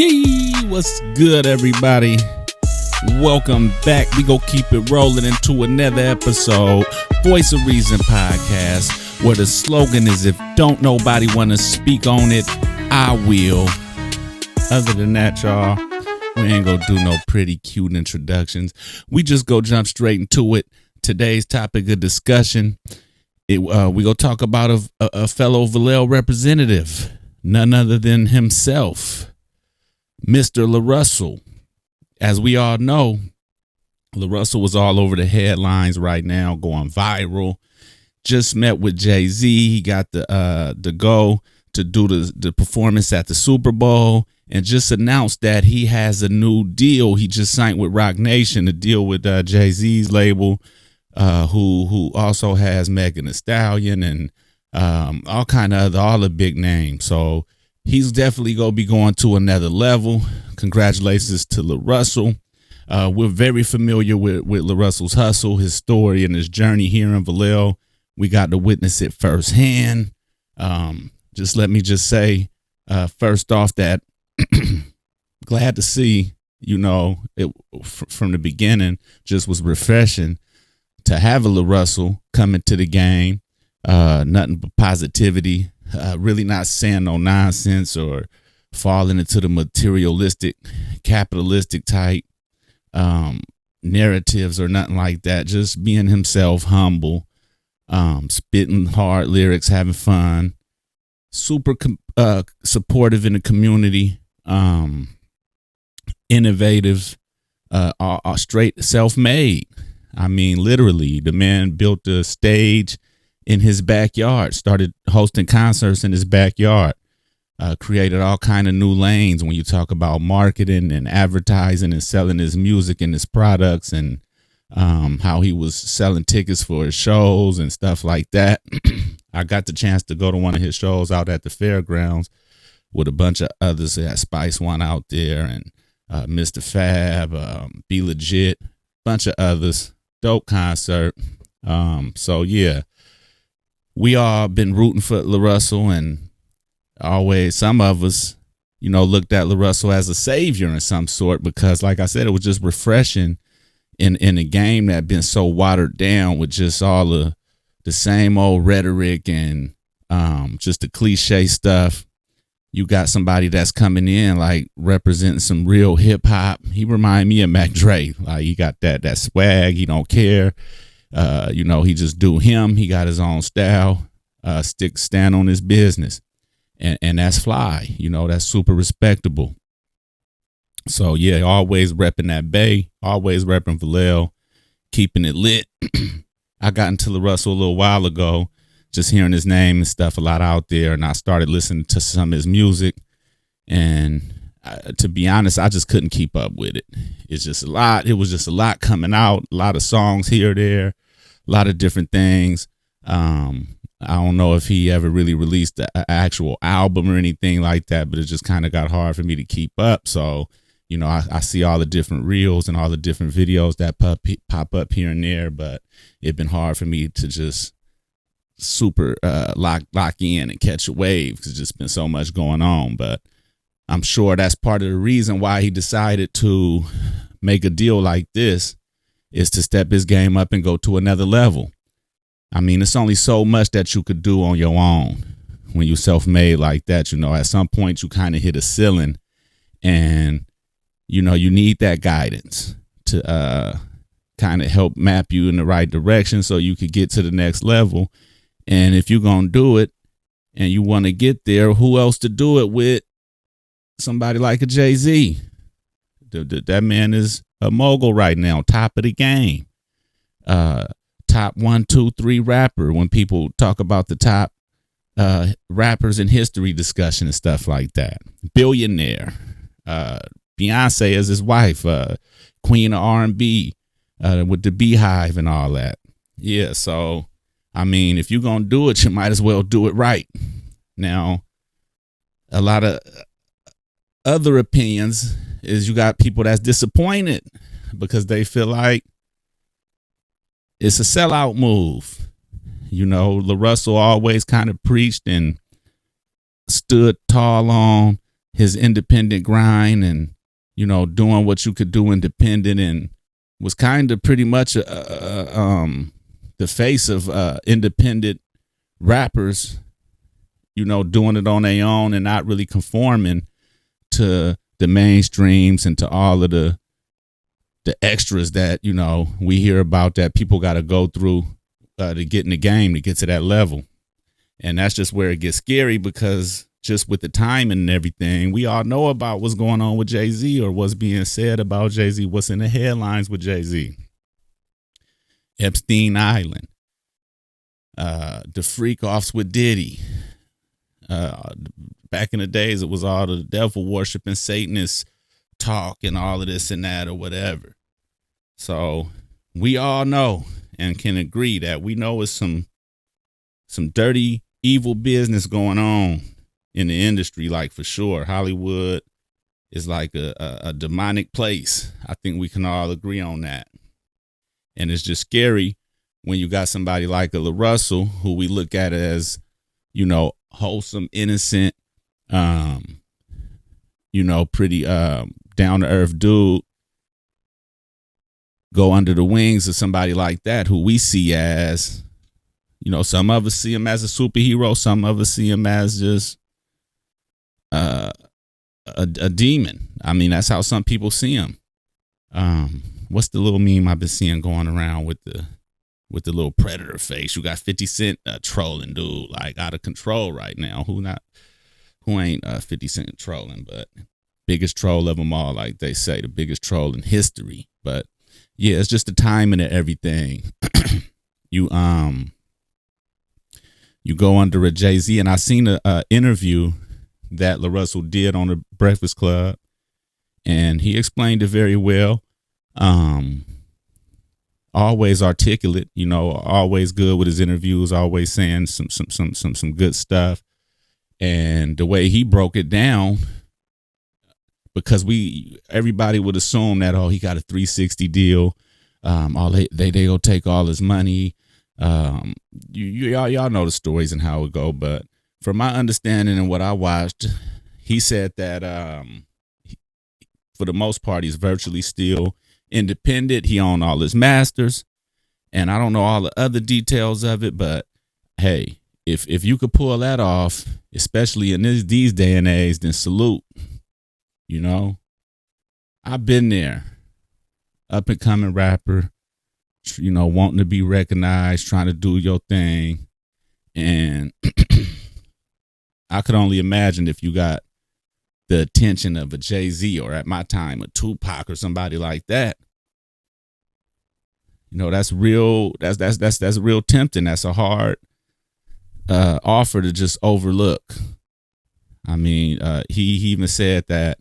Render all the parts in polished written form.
Yee! What's good, everybody? Welcome back. We go keep it rolling into another episode, Voice of Reason podcast, where the slogan is, if don't nobody want to speak on it, I will. Other than that, y'all, we ain't gonna do no pretty cute introductions. We just go jump straight into it. Today's topic of discussion, we go talk about a fellow Vallejo representative, none other than himself, Mr. LaRussell. As we all know, LaRussell was all over the headlines right now, going viral. Just met with Jay-Z. He got the go to do the performance at the Super Bowl, and just announced that he has a new deal. He just signed with ROC Nation, a deal with Jay-Z's label, who also has Megan Thee Stallion and all the big names. So he's definitely going to be going to another level. Congratulations to LaRussell. We're very familiar with LaRussell's hustle, his story, and his journey here in Vallejo. We got to witness it firsthand. Just let me just say, first off, that glad to see, it from the beginning just was refreshing to have a LaRussell come into the game. Nothing but positivity. Really not saying no nonsense or falling into the materialistic, capitalistic type narratives or nothing like that. Just being himself, humble, spitting hard lyrics, having fun, super supportive in the community, innovative, straight self-made. I mean, literally, the man built a stage in his backyard, started hosting concerts in his backyard, created all kind of new lanes when you talk about marketing and advertising and selling his music and his products, and how he was selling tickets for his shows and stuff like that. I got the chance to go to one of his shows out at the fairgrounds with a bunch of others. They had Spice One out there and Mr. Fab, Be Legit, bunch of others. Dope concert. So yeah, we all been rooting for LaRussell, and always some of us, looked at LaRussell as a savior in some sort, because like I said, it was just refreshing in a game that had been so watered down with just all the same old rhetoric and just the cliche stuff. You got somebody that's coming in like representing some real hip hop. He remind me of Mac Dre. Like, he got that swag. He don't care. He just do him. He got his own style. Stand on his business, and that's fly. That's super respectable. So yeah, always repping that Bay. Always repping Vallejo, keeping it lit. I got into LaRussell a little while ago, just hearing his name and stuff a lot out there, and I started listening to some of his music, and to be honest, I just couldn't keep up with it. It's just a lot. It was just a lot coming out, a lot of songs here, there, a lot of different things. I don't know if he ever really released an actual album or anything like that, but it just kind of got hard for me to keep up. So, I see all the different reels and all the different videos that pop up here and there, but it's been hard for me to just super lock in and catch a wave, because there's just been so much going on. But I'm sure that's part of the reason why he decided to make a deal like this, is to step his game up and go to another level. I mean, it's only so much that you could do on your own when you self-made like that. At some point you kind of hit a ceiling, and you need that guidance to kind of help map you in the right direction so you could get to the next level. And if you're going to do it and you want to get there, who else to do it with? Somebody like a Jay-Z. That man is a mogul right now, top of the game. Top 1, 2, 3 rapper when people talk about the top rappers in history discussion and stuff like that. Billionaire. Beyonce is his wife, queen of R&B, with the Beehive and all that. Yeah, so I mean, if you're going to do it, you might as well do it right. Now, a lot of other opinions is you got people that's disappointed because they feel like it's a sellout move. LaRussell always kind of preached and stood tall on his independent grind and, doing what you could do independent, and was kind of pretty much the face of independent rappers, doing it on their own and not really conforming to the mainstreams and to all of the extras that, we hear about that people got to go through to get in the game, to get to that level. And that's just where it gets scary, because just with the timing and everything, we all know about what's going on with Jay-Z, or what's being said about Jay-Z, what's in the headlines with Jay-Z. Epstein Island, the freak offs with Diddy. Back in the days, it was all the devil worshiping Satanist talk and all of this and that or whatever. So we all know and can agree that we know it's some dirty, evil business going on in the industry, like for sure. Hollywood is like a demonic place. I think we can all agree on that. And it's just scary when you got somebody like a LaRussell, who we look at as, wholesome, innocent, pretty down to earth dude, go under the wings of somebody like that, who we see as, some of us see him as a superhero, some of us see him as just a demon. I mean, that's how some people see him. What's the little meme I've been seeing going around with the little predator face? You got 50 Cent trolling dude, like out of control right now. Who ain't 50 Cent trolling, but biggest troll of them all, like they say, the biggest troll in history. But yeah, it's just the timing of everything. You go under a Jay-Z, and I seen a interview that LaRussell did on the Breakfast Club, and he explained it very well. Always articulate, always good with his interviews, always saying some good stuff. And the way he broke it down, because everybody would assume that, he got a 360 deal. They go take all his money. Y'all know the stories and how it go. But from my understanding and what I watched, he said that for the most part, he's virtually still independent. He owned all his masters, and I don't know all the other details of it, but hey, if you could pull that off, especially in these day and age, then salute. I've been there, up and coming rapper, wanting to be recognized, trying to do your thing, and I could only imagine if you got the attention of a Jay-Z, or at my time a Tupac or somebody like that. That's real. That's real tempting. That's a hard offer to just overlook. I mean, he even said that,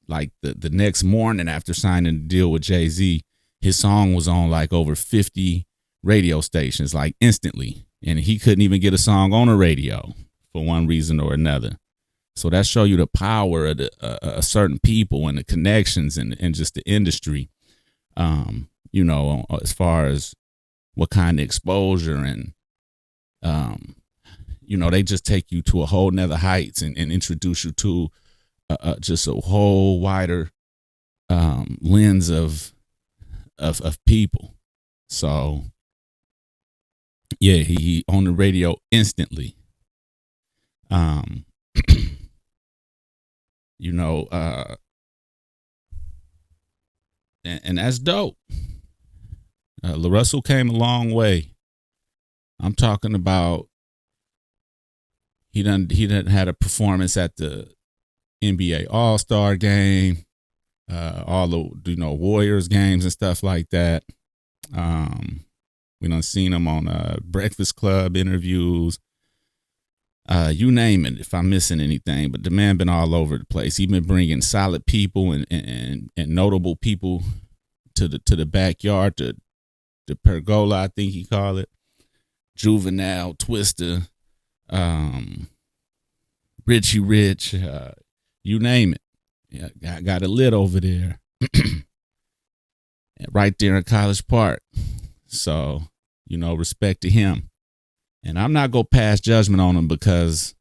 like the next morning after signing the deal with Jay-Z, his song was on like over 50 radio stations, like instantly, and he couldn't even get a song on the radio for one reason or another. So that show you the power of certain people and the connections and just the industry, as far as what kind of exposure and, they just take you to a whole nother heights and introduce you to just a whole wider lens of people. So, yeah, he on the radio instantly. And that's dope. LaRussell came a long way. I'm talking about he done had a performance at the NBA All-Star game, all the Warriors games and stuff like that. We done seen him on Breakfast Club interviews. You name it, if I'm missing anything, but the man been all over the place. He been bringing solid people and notable people to the backyard, to the pergola, I think he called it. Juvenile, Twista, Richie Rich, you name it. Yeah, got it lit over there, right there in College Park. So, respect to him. And I'm not going to pass judgment on him, because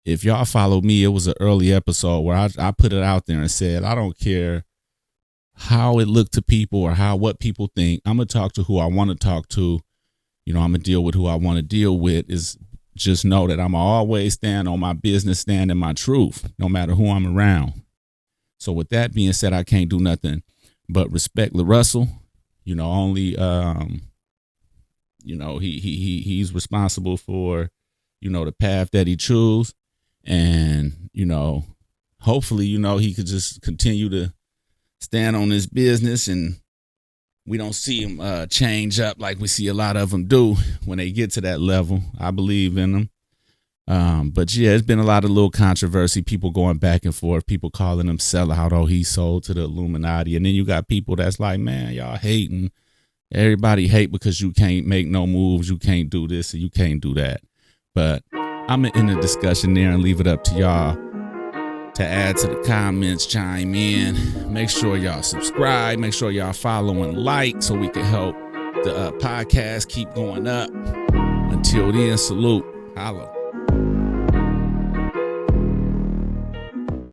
if y'all follow me, it was an early episode where I put it out there and said, I don't care how it looked to people or what people think. I'm going to talk to who I want to talk to. I'm going to deal with who I want to deal with. Is just know that I'm always stand on my business, stand in my truth, no matter who I'm around. So with that being said, I can't do nothing but respect LaRussell. He's responsible for, the path that he chose. And, hopefully, he could just continue to stand on his business and we don't see him change up like we see a lot of them do when they get to that level. I believe in them. But yeah, it's been a lot of little controversy, people going back and forth, people calling him sellout, oh, he sold to the Illuminati. And then you got people that's like, man, y'all hating. Everybody hate because you can't make no moves, you can't do this, and you can't do that. But I'm in the discussion there and leave it up to y'all to add to the comments, chime in. Make sure y'all subscribe. Make sure y'all follow and like so we can help the podcast keep going up. Until then, salute. Holla.